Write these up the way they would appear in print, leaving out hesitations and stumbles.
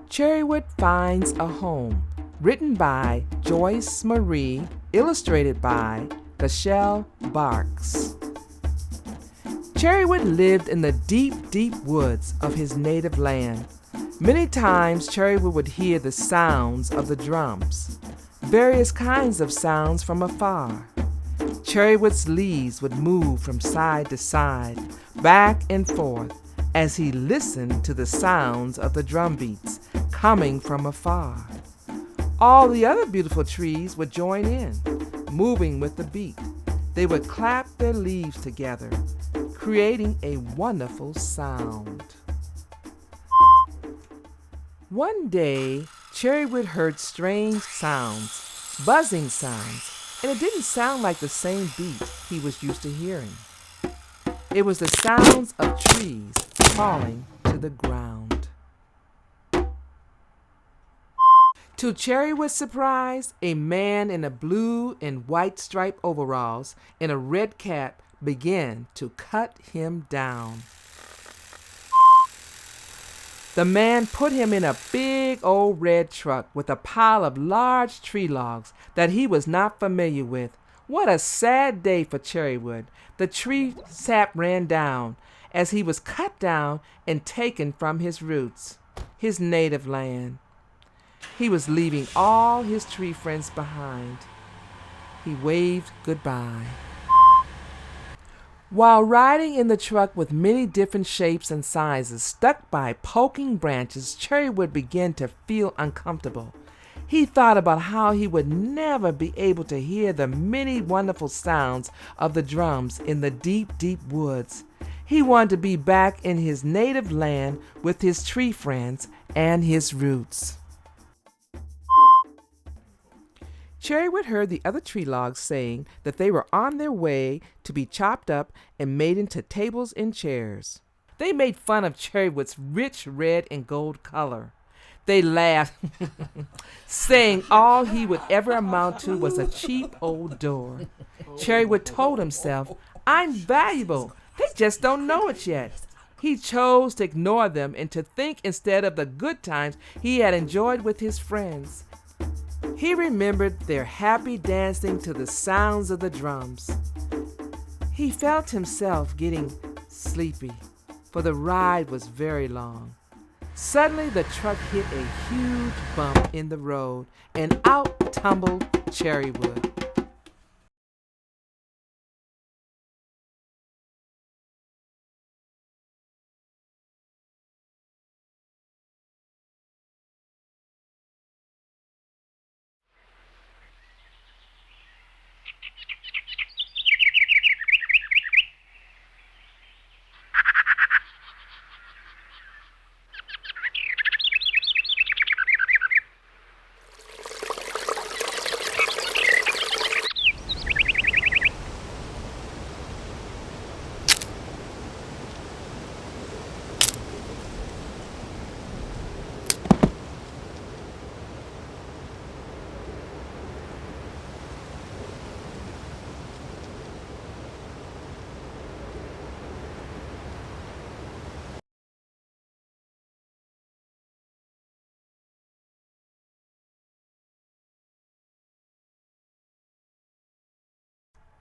Cherrywood Finds a Home, written by Joyce Marie, illustrated by Cashel Barks. Cherrywood lived in the deep, deep woods of his native land. Many times Cherrywood would hear the sounds of the drums, various kinds of sounds from afar. Cherrywood's leaves would move from side to side, back and forth, as he listened to the sounds of the drum beats coming from afar. All the other beautiful trees would join in, moving with the beat. They would clap their leaves together, creating a wonderful sound. One day, Cherrywood heard strange sounds, buzzing sounds, and it didn't sound like the same beat he was used to hearing. It was the sounds of trees falling to the ground. To Cherrywood's surprise, a man in a blue and white striped overalls and a red cap began to cut him down. The man put him in a big old red truck with a pile of large tree logs that he was not familiar with. What a sad day for Cherrywood. The tree sap ran down as he was cut down and taken from his roots, his native land. He was leaving all his tree friends behind. He waved goodbye. While riding in the truck with many different shapes and sizes stuck by poking branches, Cherrywood began to feel uncomfortable. He thought about how he would never be able to hear the many wonderful sounds of the drums in the deep, deep woods. He wanted to be back in his native land with his tree friends and his roots. Cherrywood heard the other tree logs saying that they were on their way to be chopped up and made into tables and chairs. They made fun of Cherrywood's rich red and gold color. They laughed, saying all he would ever amount to was a cheap old door. Cherrywood told himself, "I'm valuable. They just don't know it yet." He chose to ignore them and to think instead of the good times he had enjoyed with his friends. He remembered their happy dancing to the sounds of the drums. He felt himself getting sleepy, for the ride was very long. Suddenly the truck hit a huge bump in the road, and out tumbled Cherrywood.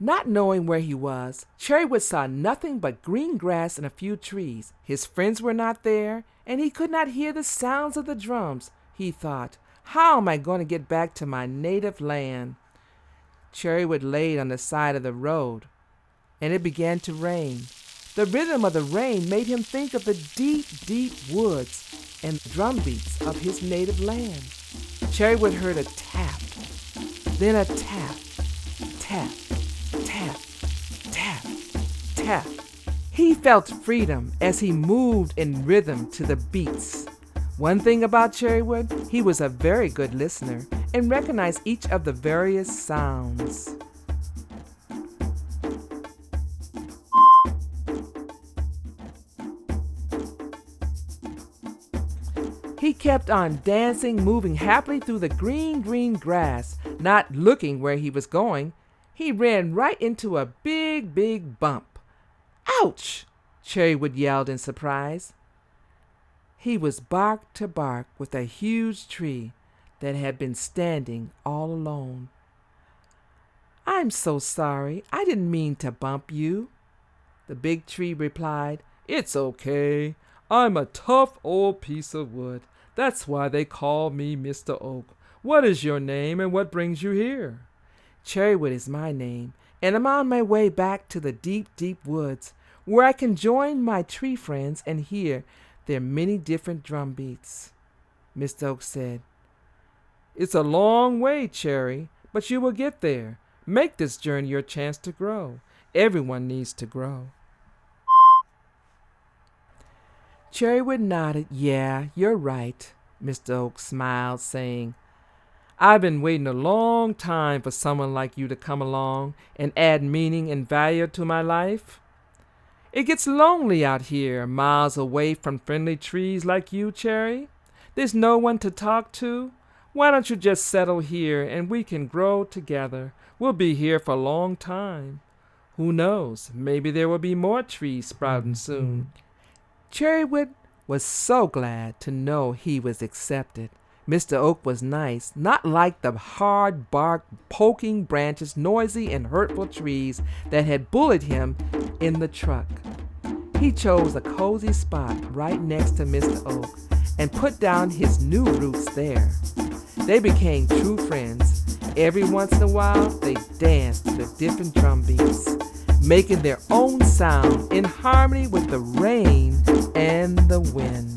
Not knowing where he was, Cherrywood saw nothing but green grass and a few trees. His friends were not there, and he could not hear the sounds of the drums. He thought, "How am I going to get back to my native land?" Cherrywood laid on the side of the road, and it began to rain. The rhythm of the rain made him think of the deep, deep woods and drum beats of his native land. Cherrywood heard a tap, then a tap, tap, tap, tap, tap. He felt freedom as he moved in rhythm to the beats. One thing about Cherrywood, he was a very good listener and recognized each of the various sounds. He kept on dancing, moving happily through the green, green grass, not looking where he was going. He ran right into a big, big bump. "Ouch!" Cherrywood yelled in surprise. He was bark to bark with a huge tree that had been standing all alone. "I'm so sorry. I didn't mean to bump you." The big tree replied, "It's okay. I'm a tough old piece of wood. That's why they call me Mr. Oak. What is your name and what brings you here?" "Cherrywood is my name, and I'm on my way back to the deep, deep woods, where I can join my tree friends and hear their many different drum beats," Mr. Oak said. "It's a long way, Cherry, but you will get there. Make this journey your chance to grow. Everyone needs to grow." Cherrywood nodded. "Yeah, you're right." Mr. Oak smiled, saying, "I've been waiting a long time for someone like you to come along and add meaning and value to my life. It gets lonely out here, miles away from friendly trees like you, Cherry. There's no one to talk to. Why don't you just settle here and we can grow together? We'll be here for a long time. Who knows, maybe there will be more trees sprouting soon." Cherrywood was so glad to know he was accepted. Mr. Oak was nice, not like the hard bark, poking branches, noisy and hurtful trees that had bullied him in the truck. He chose a cozy spot right next to Mr. Oak and put down his new roots there. They became true friends. Every once in a while, they danced to the different drum beats, making their own sound in harmony with the rain and the wind.